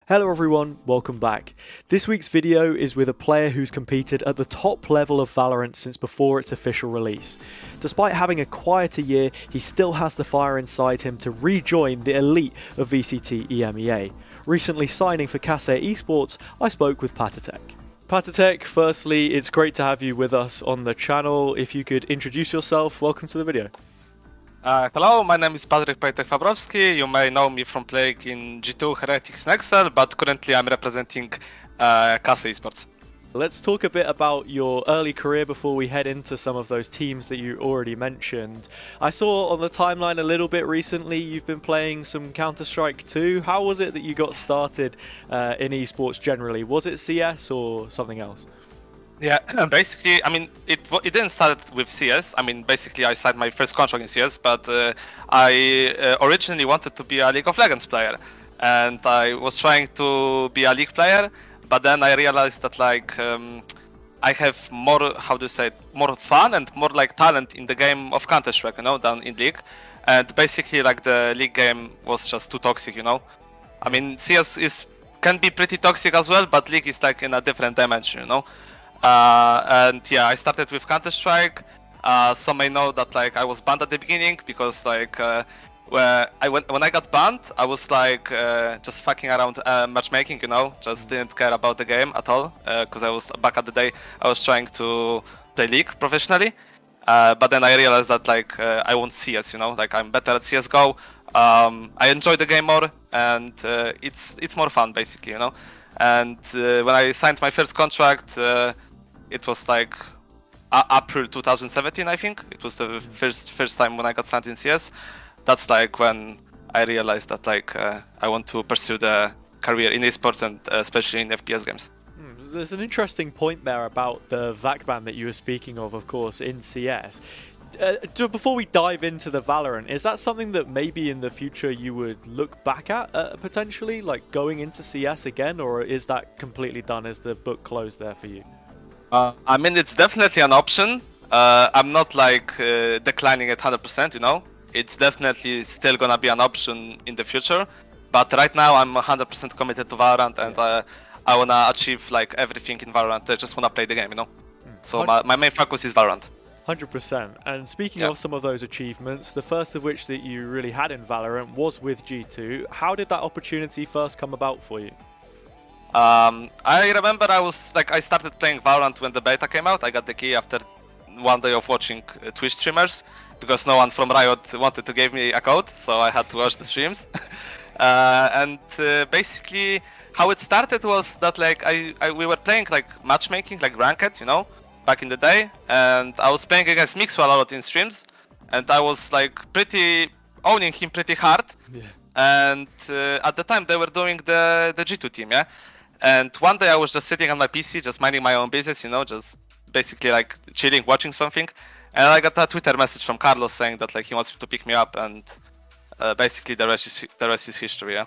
Hello everyone, welcome back. This week's video is with a player who's competed at the top level of Valorant since before its official release. Despite having a quieter year, he still has the fire inside him to rejoin the elite of VCT EMEA. Recently signing for Case Esports, I spoke with paTiTek. paTiTek, firstly, it's great to have you with us on the channel. If you could introduce yourself, welcome to the video. Hello, my name is paTiTek Fabrowski. You may know me from playing in G2, Heretics and Excel, but currently I'm representing Case Esports. Let's talk a bit about your early career before we head into some of those teams that you already mentioned. I saw on the timeline a little bit recently you've been playing some Counter-Strike 2. How was it that you got started in esports generally? Was it CS or something else? Yeah, basically, I mean, it didn't start with CS. I mean, basically, I signed my first contract in CS, but I originally wanted to be a League of Legends player, and I was trying to be a League player, but then I realized that like I have more, how do you say it, more fun and more like talent in the game of Counter-Strike, you know, than in League, and basically like the League game was just too toxic, you know. I mean, CS can be pretty toxic as well, but League is like in a different dimension, you know. And yeah, I started with Counter-Strike. Some may know that like I was banned at the beginning because like when I got banned, I was like just fucking around matchmaking, you know, just didn't care about the game at all because I was back at the day I was trying to play League professionally, but then I realized that like I want CS, you know, like I'm better at CS:GO. I enjoy the game more, and it's more fun basically, you know. And when I signed my first contract, it was like April 2017, I think. It was the first time when I got signed in CS. That's like when I realized that like I want to pursue the career in esports and especially in FPS games. There's an interesting point there about the VAC ban that you were speaking of course, in CS. Before we dive into the Valorant, is that something that maybe in the future you would look back at potentially, like going into CS again, or is that completely done? Is the book closed there for you? I mean, it's definitely an option. I'm not like declining it 100%, you know. It's definitely still gonna be an option in the future, but right now I'm 100% committed to Valorant, and I wanna achieve like everything in Valorant. I just wanna play the game, you know. So my main focus is Valorant. 100%. And speaking of some of those achievements, the first of which that you really had in Valorant was with G2. How did that opportunity first come about for you? I remember I started playing Valorant when the beta came out. I got the key after one day of watching Twitch streamers because no one from Riot wanted to give me a code, so I had to watch the streams. And basically how it started was that like we were playing like matchmaking, like ranked, you know, back in the day, and I was playing against Mixwell a lot in streams, and I was like pretty owning him pretty hard. Yeah. And at the time they were doing the G2 team, yeah. And one day I was just sitting on my PC, just minding my own business, you know, just basically like chilling, watching something, and I got a Twitter message from Carlos saying that like he wants to pick me up, and basically the rest is history, yeah.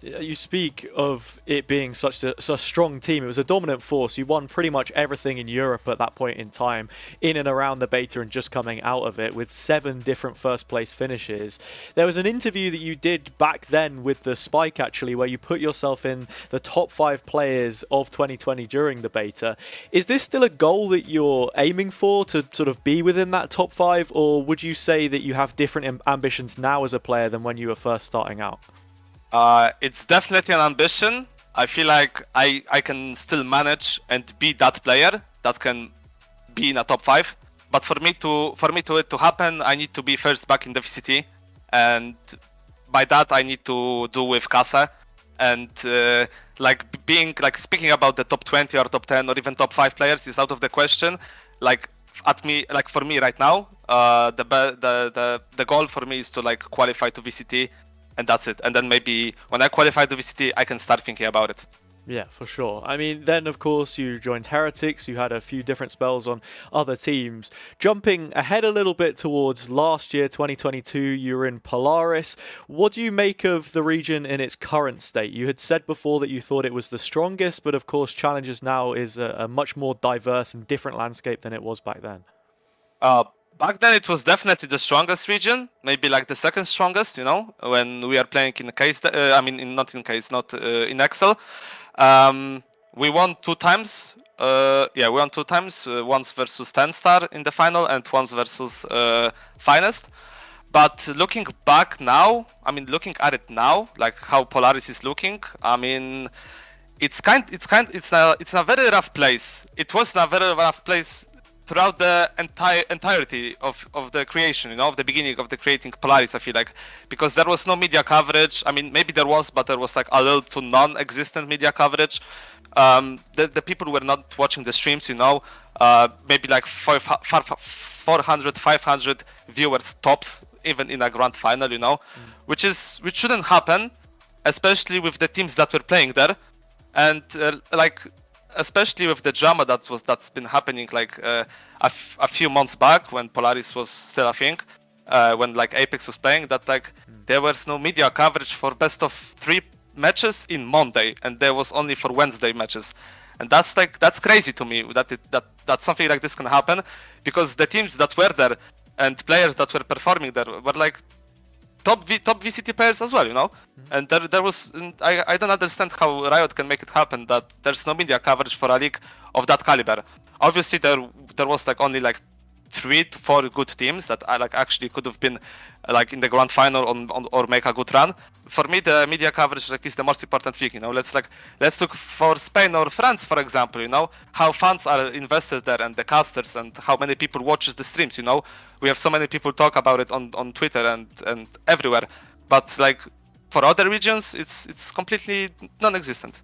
You speak of it being such a strong team. It was a dominant force. You won pretty much everything in Europe at that point in time, in and around the beta and just coming out of it, with 7 different first place finishes. There was an interview that you did back then with the Spike actually, where you put yourself in the top 5 players of 2020 during the beta. Is this still a goal that you're aiming for, to sort of be within that top 5, or would you say that you have different ambitions now as a player than when you were first starting out? It's definitely an ambition. I feel like I can still manage and be that player that can be in a top 5. But for it to happen, I need to be first back in the VCT, and by that I need to do with Case. And speaking about the top 20 or top 10 or even top 5 players is out of the question. For me right now, the goal for me is to like qualify to VCT. And that's it. And then maybe when I qualify to VCT, I can start thinking about it. Yeah, for sure. I mean, then of course you joined Heretics. You had a few different spells on other teams. Jumping ahead a little bit towards last year, 2022, you were in Polaris. What do you make of the region in its current state? You had said before that you thought it was the strongest, but of course Challengers now is a much more diverse and different landscape than it was back then. Back then it was definitely the strongest region, maybe like the second strongest, you know, when we are playing in Case, not in Case, not in Excel. We won 2 times. We won 2 times. Once versus 10 Star in the final, and once versus Finest. But looking back now, looking at it now, like how Polaris is looking, it's a very rough place. It was in a very rough place throughout the entirety of the creation, you know, of the beginning of the creating Polaris, I feel like, because there was no media coverage. Maybe there was, but there was like a little to non-existent media coverage. The people were not watching the streams, you know, maybe like 400, 500 viewers tops, even in a grand final, you know, which shouldn't happen, especially with the teams that were playing there, and especially with the drama that's been happening like a few months back when Polaris was still a thing, when like Apex was playing, that like there was no media coverage for best of 3 matches in Monday, and there was only for Wednesday matches. And that's crazy to me that something like this can happen, because the teams that were there and players that were performing there were like top VCT players as well, you know. And there was, I don't understand how Riot can make it happen that there's no media coverage for a league of that caliber. Obviously there was like only like 3 to 4 good teams that actually could have been like in the grand final or make a good run. For me, the media coverage is the most important thing, you know. Let's look for Spain or France, for example, you know, how fans are invested there, and the casters, and how many people watches the streams, you know. We have so many people talk about it on Twitter and everywhere, but like for other regions, it's completely non-existent.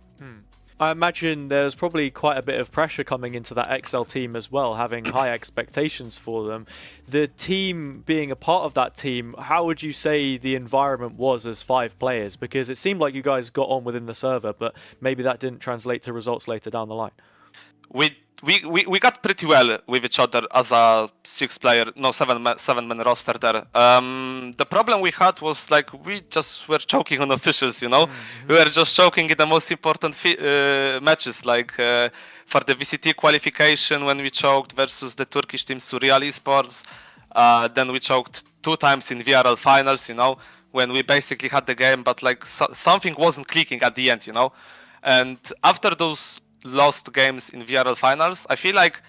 I imagine there's probably quite a bit of pressure coming into that XL team as well, having high expectations for them. The team being a part of that team, how would you say the environment was as 5 players? Because it seemed like you guys got on within the server, but maybe that didn't translate to results later down the line. We got pretty well with each other as a 7-man roster there. The problem we had was like we just were choking on officials, you know. We were just choking in the most important matches, like for the VCT qualification when we choked versus the Turkish team Case Esports. Then we choked 2 times in VRL finals, you know, when we basically had the game, but like something wasn't clicking at the end, you know. And after those lost games in VRL finals, I feel like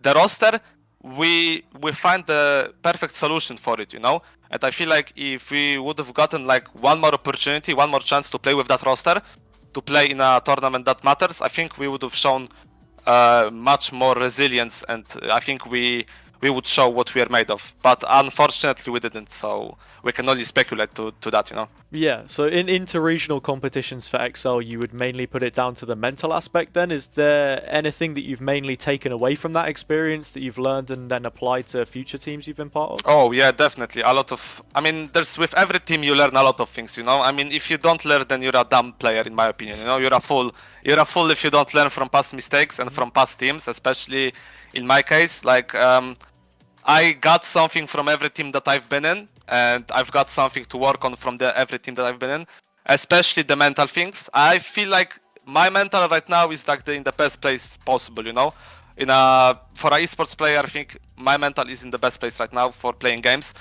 the roster, we find the perfect solution for it, you know. And I feel like if we would have gotten like one more opportunity, one more chance to play with that roster, to play in a tournament that matters, I think we would have shown much more resilience, and I think we would show what we are made of. But unfortunately we didn't, so we can only speculate to that, you know. Yeah, so in inter-regional competitions for XL, you would mainly put it down to the mental aspect then? Is there anything that you've mainly taken away from that experience that you've learned and then applied to future teams you've been part of? Oh yeah, definitely. A lot of, there's, with every team you learn a lot of things, you know. If you don't learn, then you're a dumb player, in my opinion, you know. You're a fool if you don't learn from past mistakes and from past teams, especially in my case. Like, I got something from every team that I've been in, and I've got something to work on from every team that I've been in, especially the mental things. I feel like my mental right now is like in the best place possible, you know. For an esports player, I think my mental is in the best place right now for playing games,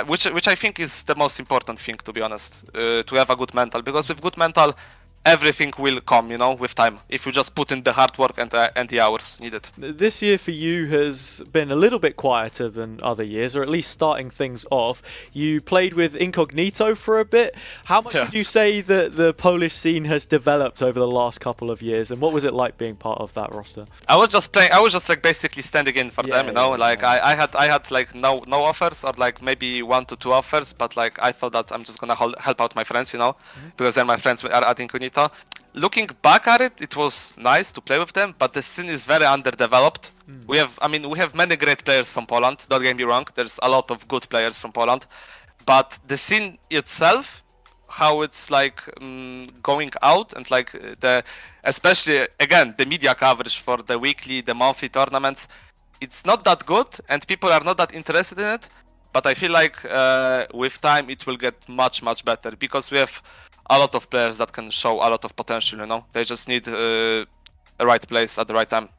which I think is the most important thing, to be honest, to have a good mental, because with good mental, everything will come, you know, with time, if you just put in the hard work and the hours needed. This year for you has been a little bit quieter than other years, or at least starting things off. You played with Incognito for a bit. How much would you say that the Polish scene has developed over the last couple of years, and what was it like being part of that roster? I was just like basically standing in for them, you know. I had like no offers, or like maybe 1 to 2 offers, but like I thought that I'm just gonna help out my friends, you know, because then my friends are at Incognito. Looking back at it, it was nice to play with them, but the scene is very underdeveloped. We have many great players from Poland, don't get me wrong, there's a lot of good players from Poland, but the scene itself, how it's like going out, and like especially again the media coverage for the weekly, the monthly tournaments, it's not that good, and people are not that interested in it. But I feel like with time it will get much better, because we have a lot of players that can show a lot of potential, you know. They just need a right place at the right time.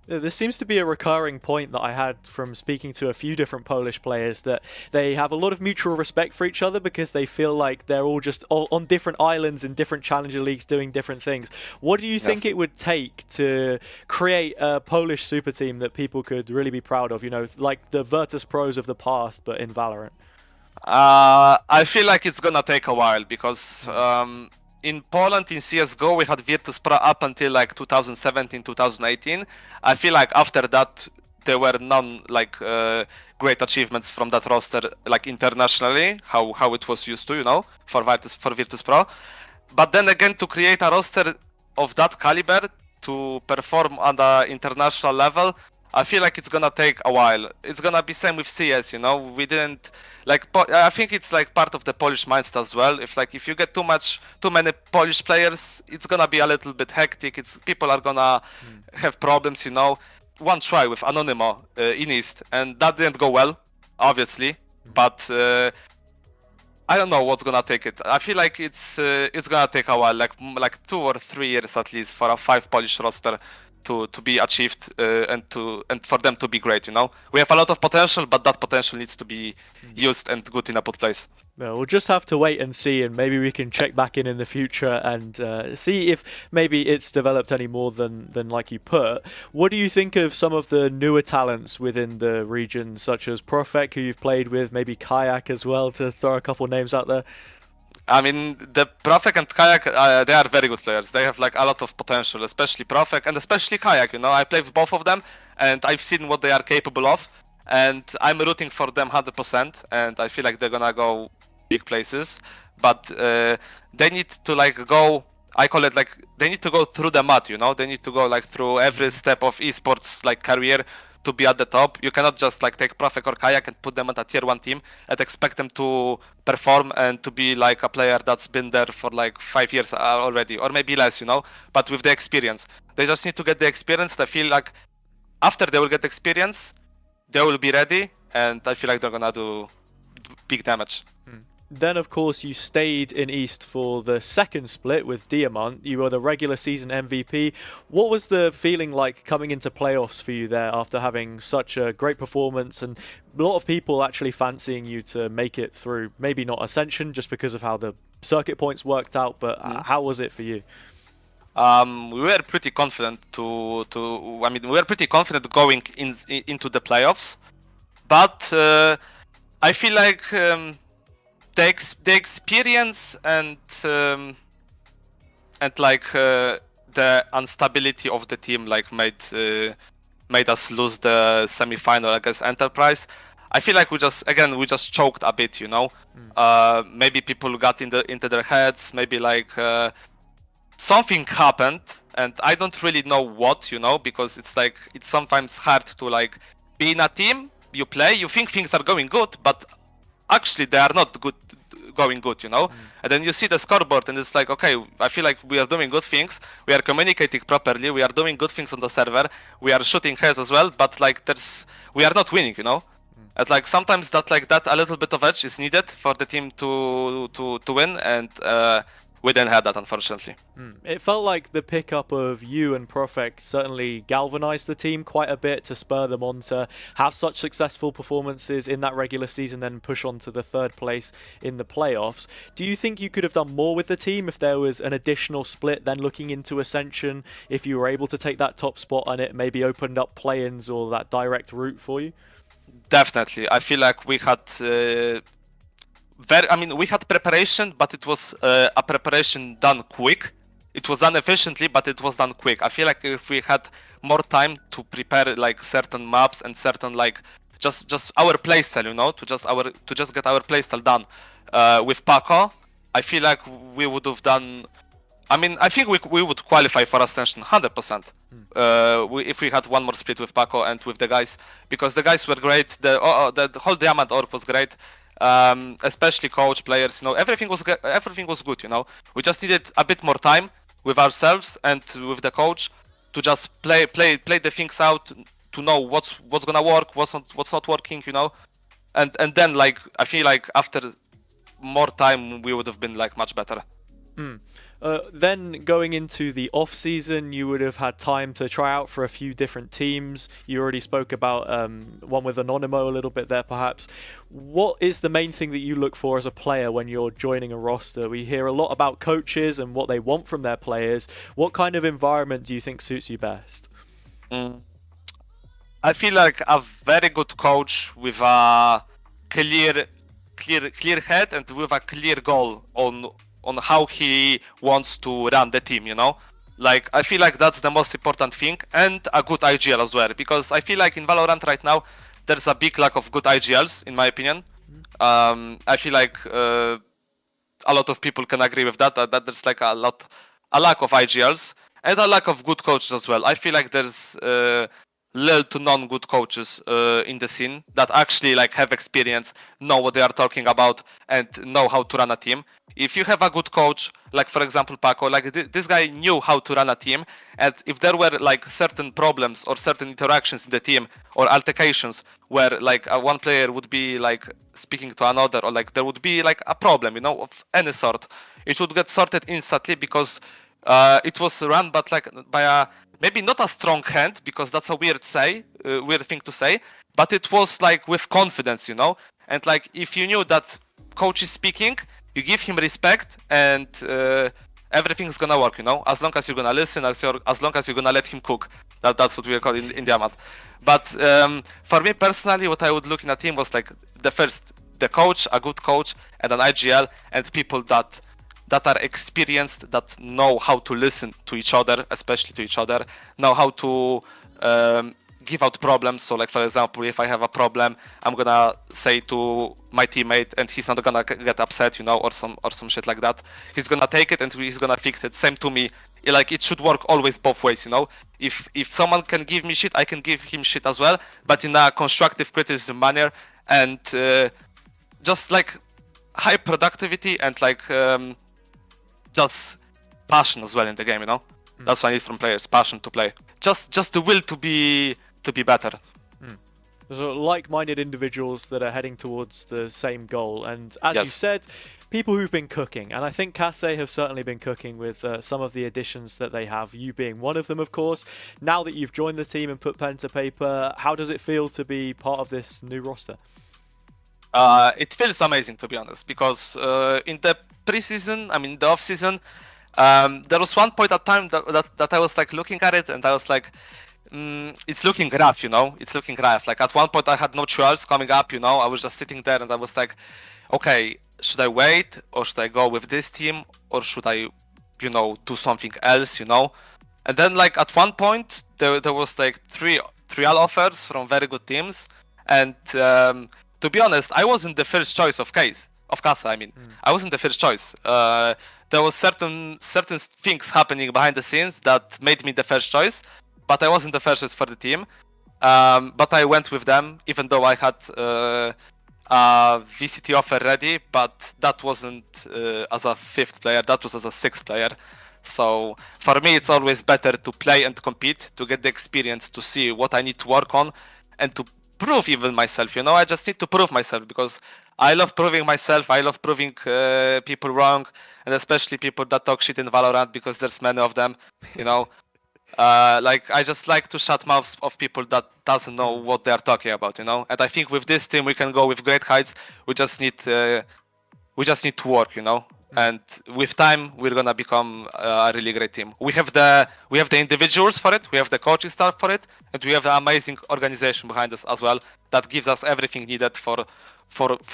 This seems to be a recurring point that I had from speaking to a few different Polish players, that they have a lot of mutual respect for each other because they feel like they're all just on different islands in different challenger leagues doing different things. What do you think it would take to create a Polish super team that people could really be proud of? You know, like the Virtus Pros of the past, but in Valorant. I feel like it's gonna take a while because in Poland, in CSGO, we had Virtus Pro up until like 2017, 2018. I feel like after that, there were none like great achievements from that roster, like internationally, how it was used to, you know, for Virtus Pro. But then again, to create a roster of that caliber to perform on the international level, I feel like it's gonna take a while. It's gonna be same with CS, you know. We didn't like. I think it's like part of the Polish mindset as well. If you get too many Polish players, it's gonna be a little bit hectic. People are gonna have problems, you know. One try with Anonymous in East, and that didn't go well, obviously. But I don't know what's gonna take it. I feel like it's gonna take a while, like 2 or 3 years at least for a 5 Polish roster to be achieved and for them to be great, you know. We have a lot of potential, but that potential needs to be used and good in a good place. No, we'll just have to wait and see, and maybe we can check back in the future and see if maybe it's developed any more than like you put. What do you think of some of the newer talents within the region, such as paTiTek, who you've played with, maybe Kayak as well, to throw a couple names out there? I mean, the paTiTek and Kayak, they are very good players. They have like a lot of potential, especially paTiTek and especially Kayak. You know, I play with both of them, and I've seen what they are capable of, and I'm rooting for them 100%. And I feel like they're gonna go big places, but they need to like go. I call it like they need to go through the mud. You know, they need to go like through every step of esports like career to be at the top. You cannot just like take paTiTek or Kayak and put them at a tier 1 team and expect them to perform and to be like a player that's been there for like 5 years already, or maybe less, you know, but with the experience. They just need to get the experience. I feel like after they will get experience, they will be ready, and I feel like they're gonna do big damage. Then, of course, you stayed in East for the second split with Diamant. You were the regular season MVP. What was the feeling like coming into playoffs for you there after having such a great performance and a lot of people actually fancying you to make it through? Maybe not Ascension just because of how the circuit points worked out, but how was it for you? We were pretty confident we were pretty confident going into the playoffs, but I feel like the experience and like the instability of the team like made us lose the semi-final against Enterprise. I feel like we just choked a bit, you know. Maybe people got into their heads. Maybe like something happened, and I don't really know what, you know, because it's like it's sometimes hard to like be in a team. You play, you think things are going good, but actually they are not going good, you know. And then you see the scoreboard and it's like, okay, I feel like we are doing good things, we are communicating properly, we are doing good things on the server, we are shooting heads as well, but like we are not winning, you know. And like sometimes that a little bit of edge is needed for the team to win, and we didn't have that, unfortunately. It felt like the pickup of you and paTiTek certainly galvanized the team quite a bit to spur them on to have such successful performances in that regular season, then push on to the third place in the playoffs. Do you think you could have done more with the team if there was an additional split, then looking into Ascension, if you were able to take that top spot and it maybe opened up play-ins or that direct route for you? Definitely. I feel like we had we had preparation, but it was a preparation done quick. It was done efficiently, but it was done quick. I feel like if we had more time to prepare like certain maps and certain like just our playstyle, you know, to just get our playstyle done with Paco, I feel like we would have done. I mean, I think we would qualify for Ascension 100% if we had one more split with Paco and with the guys, because the guys were great. The whole Diamant org was great. Especially coach, players, you know, everything was good, you know. We just needed a bit more time with ourselves and with the coach to just play the things out, to know what's gonna work, what's not working, you know. And then like I feel like after more time we would have been like much better. Then going into the off season, you would have had time to try out for a few different teams. You already spoke about one with Anonymous a little bit there, perhaps. What is the main thing that you look for as a player when you're joining a roster? We hear a lot about coaches and what they want from their players. What kind of environment do you think suits you best? I feel like a very good coach with a clear head and with a clear goal on how he wants to run the team, you know? Like, I feel like that's the most important thing, and a good IGL as well, because I feel like in Valorant right now, there's a big lack of good IGLs, in my opinion. I feel like a lot of people can agree with that there's like a lack of IGLs, and a lack of good coaches as well. I feel like there's little to none good coaches in the scene that actually like have experience, know what they are talking about, and know how to run a team. If you have a good coach, like for example Paco, like this guy knew how to run a team, and if there were like certain problems or certain interactions in the team or altercations where like one player would be like speaking to another, or like there would be like a problem, you know, of any sort, it would get sorted instantly because it was run but like by a maybe not a strong hand, because that's a weird thing to say, but it was like with confidence, you know. And like if you knew that coach is speaking, you give him respect, and everything's gonna work, you know, as long as you're gonna listen, as long as you're gonna let him cook. That's what we call in Diamant. But for me personally, what I would look in a team was like the coach, a good coach, and an IGL, and people that are experienced, that know how to listen to each other, especially to each other, know how to give out problems. So like for example, if I have a problem, I'm gonna say to my teammate and he's not gonna get upset, you know, or some shit like that. He's gonna take it and he's gonna fix it. Same to me. Like it should work always both ways, you know. If someone can give me shit, I can give him shit as well, but in a constructive criticism manner, and just like high productivity and like just passion as well in the game, you know. That's what I need from players: passion to play, just the will to be better. So like-minded individuals that are heading towards the same goal, and as you said, people who've been cooking, and I think Case have certainly been cooking with some of the additions that they have, you being one of them, of course. Now that you've joined the team and put pen to paper, how does it feel to be part of this new roster? It feels amazing, to be honest, because in the preseason, I mean the off-season, there was one point at time that I was like looking at it and I was like, it's looking rough, you know, it's looking rough. Like at one point I had no choice coming up, you know, I was just sitting there and I was like, okay, should I wait or should I go with this team, or should I, you know, do something else, you know? And then like at one point there was like three offers from very good teams, and to be honest, I wasn't the first choice of Case. I mean, I wasn't the first choice. There was certain things happening behind the scenes that made me the first choice, but I wasn't the first choice for the team. But I went with them, even though I had a VCT offer ready, but that wasn't as a 5th player, that was as a 6th player. So for me, it's always better to play and compete, to get the experience, to see what I need to work on, and to prove even myself, you know. I just need to prove myself because I love proving myself. I love proving people wrong, and especially people that talk shit in Valorant, because there's many of them, you know. Like I just like to shut mouths of people that doesn't know what they are talking about, you know. And I think with this team we can go with great heights. We just need to work, you know. And with time we're gonna become a really great team. We have the individuals for it, we have the coaching staff for it, and we have an amazing organization behind us as well that gives us everything needed for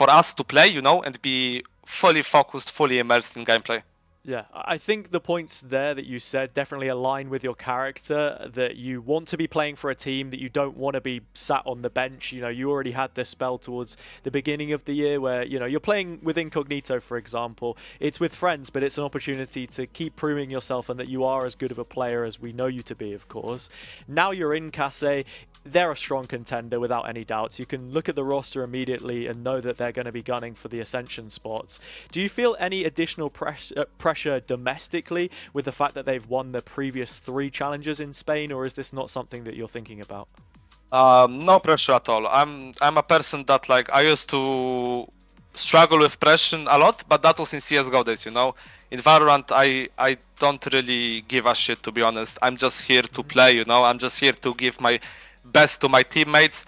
us to play, you know, and be fully focused, fully immersed in gameplay. Yeah, I think the points there that you said definitely align with your character, that you want to be playing for a team, that you don't want to be sat on the bench. You know, you already had this spell towards the beginning of the year where, you know, you're playing with Incognito, for example. It's with friends, but it's an opportunity to keep proving yourself and that you are as good of a player as we know you to be, of course. Now you're in Case. They're a strong contender without any doubts. You can look at the roster immediately and know that they're going to be gunning for the Ascension spots. Do you feel any additional pressure domestically with the fact that they've won the previous 3 challenges in Spain, or is this not something that you're thinking about? No pressure at all. I'm a person that, like, I used to struggle with pressure a lot, but that was in CSGO days, you know. in Valorant, I don't really give a shit, to be honest. I'm just here to play, you know. I'm just here to give my best to my teammates,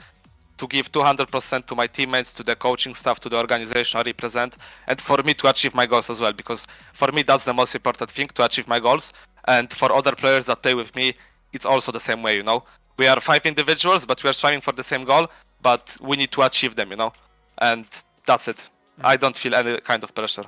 to give 200% to my teammates, to the coaching staff, to the organization I represent, and for me to achieve my goals as well. Because for me, that's the most important thing, to achieve my goals. And for other players that play with me, it's also the same way, you know. We are 5 individuals, but we are striving for the same goal, but we need to achieve them, you know. And that's it. I don't feel any kind of pressure.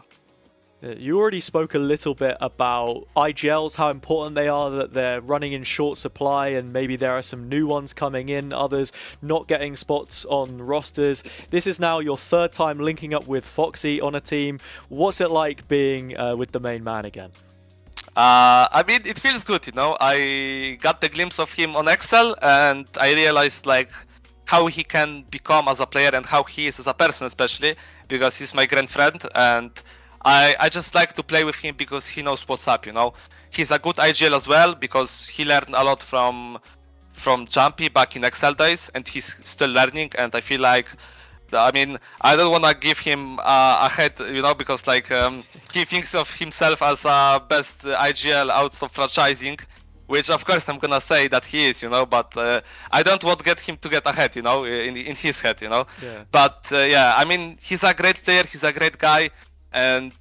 You already spoke a little bit about IGLs, how important they are, that they're running in short supply, and maybe there are some new ones coming in, others not getting spots on rosters. This is now your 3rd time linking up with Foxie on a team. What's it like being with the main man again? I mean, it feels good, you know. I got the glimpse of him on Excel, and I realized like how he can become as a player and how he is as a person, especially because he's my grand friend, and I just like to play with him because he knows what's up, you know. He's a good IGL as well because he learned a lot from Jumpy back in Excel days, and he's still learning. And I feel like, I mean, I don't want to give him a head, you know, because like he thinks of himself as a best IGL out of franchising, which of course I'm gonna say that he is, you know, but I don't want to get him to get ahead, you know, in his head, you know. Yeah. But yeah, I mean, he's a great player, he's a great guy. And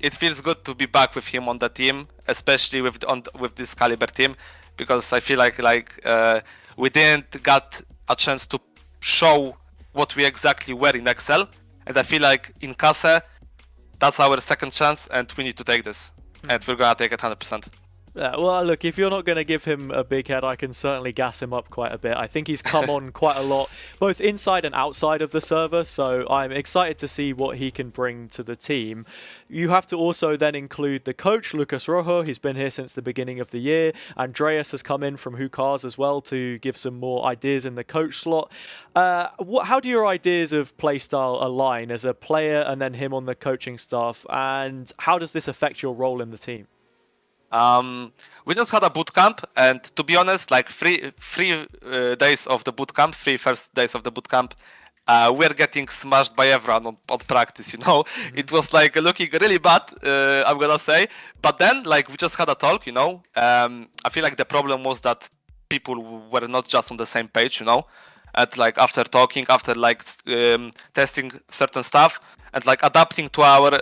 it feels good to be back with him on the team, especially with this caliber team, because I feel like we didn't got a chance to show what we exactly were in Excel, and I feel like in Case, that's our second chance, and we need to take this, and we're gonna take it 100%. Yeah, well, look, if you're not going to give him a big head, I can certainly gas him up quite a bit. I think he's come on quite a lot, both inside and outside of the server, so I'm excited to see what he can bring to the team. You have to also then include the coach, Lucas Rojo. He's been here since the beginning of the year. Andreas has come in from Hookahs as well to give some more ideas in the coach slot. How do your ideas of playstyle align as a player and then him on the coaching staff, and how does this affect your role in the team? We just had a boot camp, and to be honest, like three days of the boot camp, 3 first days of the boot camp, we're getting smashed by everyone on practice, you know. It was like looking really bad, I'm gonna say. But then, like, we just had a talk, you know. I feel like the problem was that people were not just on the same page, you know. And like after talking, after like testing certain stuff, and like adapting to our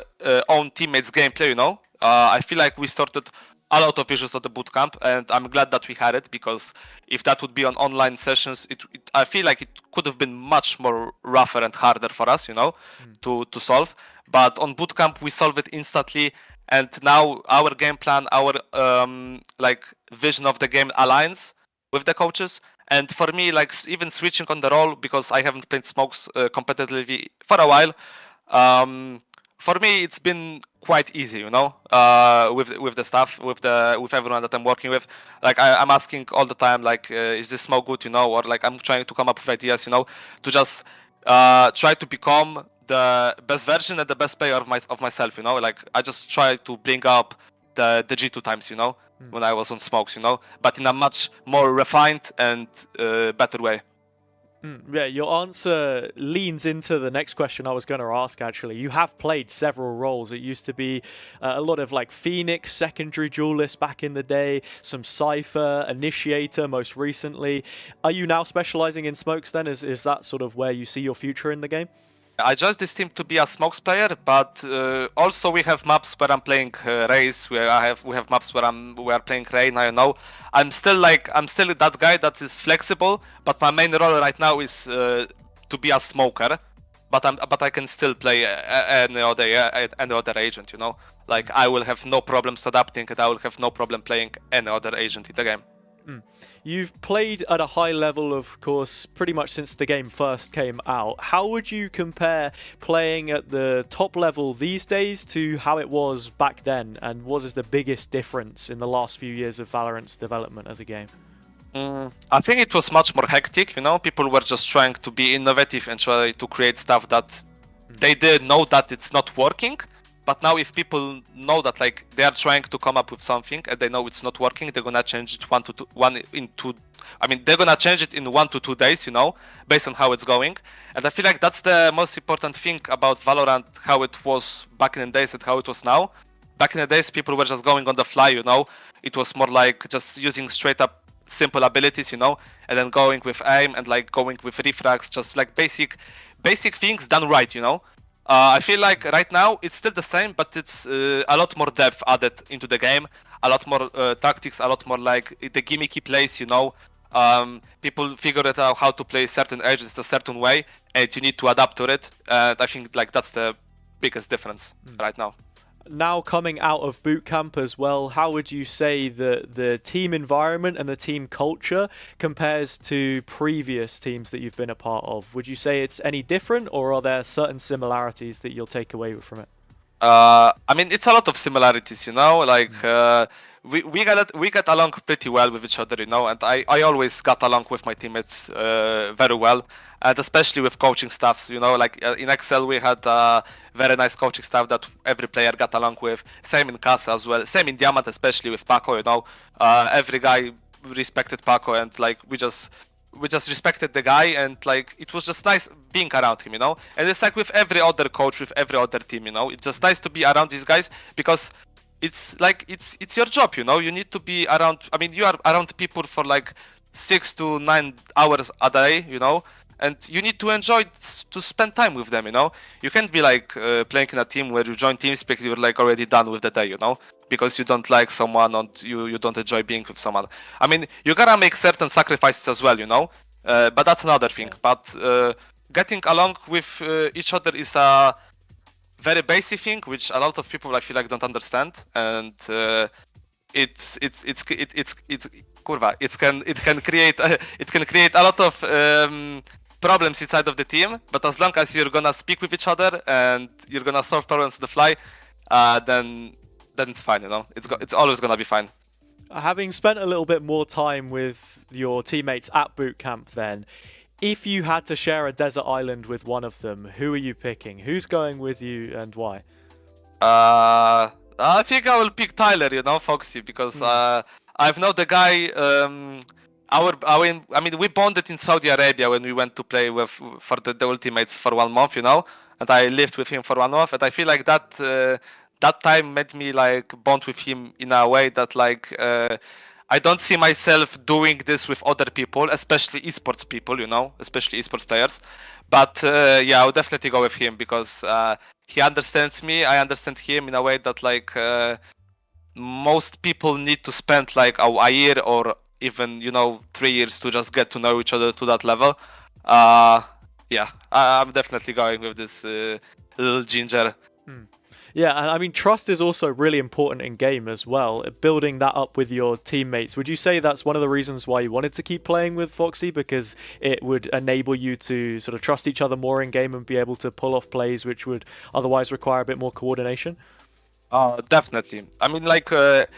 own teammates' gameplay, you know. I feel like we started a lot of issues at the bootcamp, and I'm glad that we had it, because if that would be on online sessions, I feel like it could have been much more rougher and harder for us, you know, to solve. But on bootcamp, we solve it instantly, and now our game plan, our like vision of the game aligns with the coaches. And for me, like even switching on the role, because I haven't played smokes competitively for a while, for me it's been quite easy, you know, with the staff, with everyone that I'm working with. Like I'm asking all the time, like, is this smoke good, you know, or like I'm trying to come up with ideas, you know, to just try to become the best version and the best player of myself, you know. Like I just try to bring up the G2 times, you know, when I was on smokes, you know, but in a much more refined and better way. Yeah, your answer leans into the next question I was going to ask, actually. You have played several roles. It used to be a lot of like Phoenix, secondary duelist back in the day, some Cypher, Initiator most recently. Are you now specializing in smokes then? Is that sort of where you see your future in the game? I joined this team to be a smokes player, but also we have maps where I'm playing Raze. We have maps where we are playing Rain. I know I'm still that guy that is flexible, but my main role right now is to be a smoker. But I can still play any other agent. You know, like I will have no problems adapting, and I will have no problem playing any other agent in the game. You've played at a high level, of course, pretty much since the game first came out. How would you compare playing at the top level these days to how it was back then? And what is the biggest difference in the last few years of Valorant's development as a game? I think it was much more hectic, you know. People were just trying to be innovative and try to create stuff that they didn't know that it's not working. But now if people know that like they are trying to come up with something and they know it's not working, they're gonna change it they're gonna change it in 1 to 2 days, you know, based on how it's going. And I feel like that's the most important thing about Valorant, how it was back in the days and how it was now. back in the days, people were just going on the fly, you know. It was more like just using straight up simple abilities, you know, and then going with aim and like going with refrags, just like basic things done right, you know. I feel like right now it's still the same, but it's a lot more depth added into the game, a lot more tactics, a lot more like the gimmicky plays, you know. People figured out how to play certain agents a certain way, and you need to adapt to it. And I think like that's the biggest difference right now. Now coming out of boot camp as well, how would you say that the team environment and the team culture compares to previous teams that you've been a part of? Would you say it's any different, or are there certain similarities that you'll take away from it? I mean, it's a lot of similarities, you know. Like we get along pretty well with each other, you know. And I always got along with my teammates very well, and especially with coaching staffs, you know. Like in Excel, we had very nice coaching staff that every player got along with. Same in Casa as well. Same in Diamant, especially with paco, you know. Every guy respected paco, and like we just respected the guy, and like it was just nice being around him, you know. And it's like with every other coach, with every other team, you know. It's just nice to be around these guys because it's like it's your job, you know. You need to be around. I mean, you are around people for like 6 to 9 hours a day, you know. And you need to enjoy to spend time with them, you know. You can't be like playing in a team where you join TeamSpeak, you're like already done with the day, you know, because you don't like someone and you don't enjoy being with someone. I mean, you gotta make certain sacrifices as well, you know, but that's another thing. But getting along with each other is a very basic thing, which a lot of people I feel like don't understand, and it can create a lot of problems inside of the team, but as long as you're gonna speak with each other and you're gonna solve problems on the fly, then it's fine, you know. It's always gonna be fine. Having spent a little bit more time with your teammates at boot camp, then, if you had to share a desert island with one of them, who are you picking? Who's going with you and why? I think I will pick Tyler, you know, Foxie, because I've known the guy. I mean, we bonded in Saudi Arabia when we went to play for the Ultimates for 1 month, you know, and I lived with him for 1 month, and I feel like that time made me like bond with him in a way that like I don't see myself doing this with other people, especially esports people, you know, especially esports players. But yeah, I would definitely go with him because he understands me, I understand him in a way that like most people need to spend like a year or even, you know, 3 years to just get to know each other to that level. Yeah, I'm definitely going with this little ginger. Yeah, and I mean, trust is also really important in game as well. Building that up with your teammates. Would you say that's one of the reasons why you wanted to keep playing with Foxie? Because it would enable you to sort of trust each other more in game and be able to pull off plays which would otherwise require a bit more coordination? Definitely. I mean, like with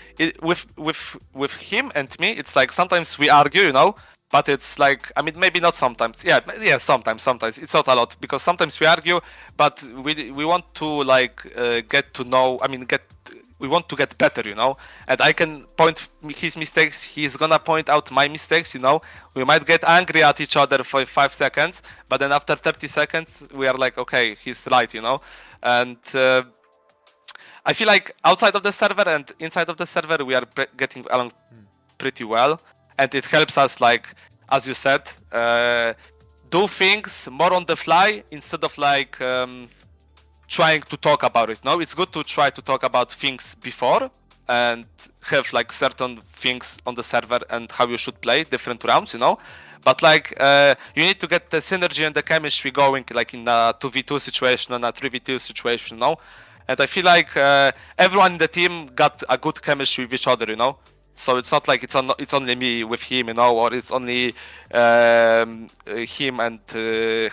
him and me, it's like sometimes we argue, you know, but it's like, I mean, maybe not sometimes. Yeah, sometimes. It's not a lot because sometimes we argue, but we want to like get to know. I mean, we want to get better, you know. And I can point his mistakes. He's gonna point out my mistakes, you know. We might get angry at each other for 5 seconds, but then after 30 seconds, we are like, okay, he's right, you know. And I feel like outside of the server and inside of the server, we are getting along pretty well, and it helps us, like as you said, do things more on the fly instead of like trying to talk about it. No, it's good to try to talk about things before and have like certain things on the server and how you should play different rounds, you know. But like you need to get the synergy and the chemistry going, like in a 2v2 situation and a 3v2 situation, you know. And I feel like everyone in the team got a good chemistry with each other, you know. So it's not like it's only me with him, you know, or it's only him and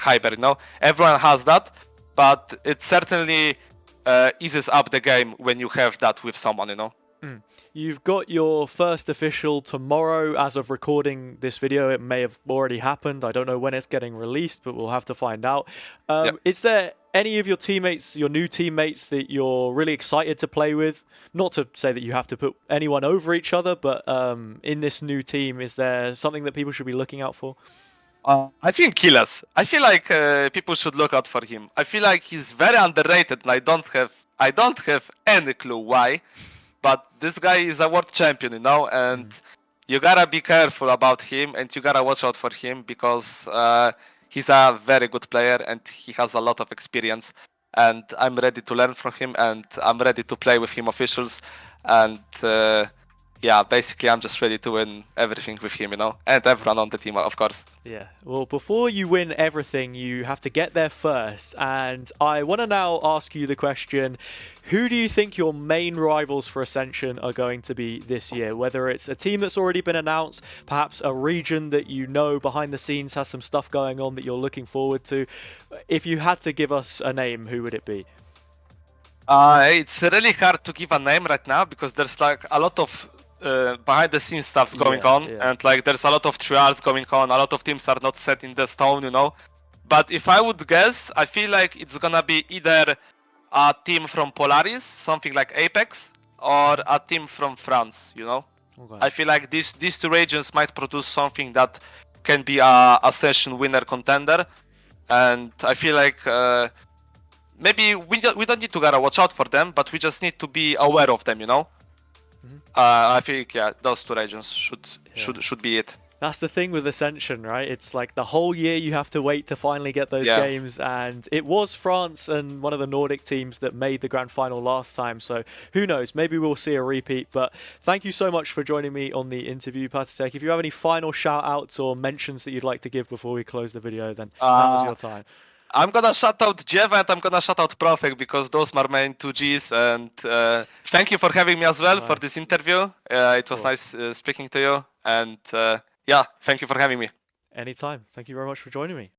Hyber, you know. Everyone has that, but it certainly eases up the game when you have that with someone, you know. You've got your first official tomorrow. As of recording this video, it may have already happened. I don't know when it's getting released, but we'll have to find out. Yep. Is there any of your teammates, your new teammates, that you're really excited to play with? Not to say that you have to put anyone over each other, but in this new team, is there something that people should be looking out for? I think Killas. I feel like people should look out for him. I feel like he's very underrated, and I don't have I don't have any clue why, but this guy is a world champion, you know, and you gotta be careful about him and you gotta watch out for him because he's a very good player and he has a lot of experience. And I'm ready to learn from him and I'm ready to play with him officials. And yeah, basically I'm just ready to win everything with him, you know, and everyone on the team, of course. Yeah, well, before you win everything, you have to get there first. And I want to now ask you the question, who do you think your main rivals for Ascension are going to be this year? Whether it's a team that's already been announced, perhaps a region that you know behind the scenes has some stuff going on that you're looking forward to. If you had to give us a name, who would it be? It's really hard to give a name right now because there's like a lot of behind the scenes stuff's going on, and like there's a lot of trials going on, a lot of teams are not set in the stone, you know. But if I would guess, I feel like it's gonna be either a team from Polaris, something like Apex, or a team from France, you know. Okay. I feel like these two regions might produce something that can be a Ascension winner contender, and I feel like maybe we don't need to gotta watch out for them, but we just need to be aware of them, you know. I think those two regions should be it. That's the thing with Ascension, right? It's like the whole year you have to wait to finally get those games, and it was France and one of the Nordic teams that made the grand final last time, so who knows, maybe we'll see a repeat. But thank you so much for joining me on the interview, paTiTek. If you have any final shout outs or mentions that you'd like to give before we close the video, then now's your time. I'm gonna shout out Jev and I'm gonna shout out Profek because those are my main 2Gs, and thank you for having me as well for this interview. It was nice speaking to you, and yeah, thank you for having me. Anytime. Thank you very much for joining me.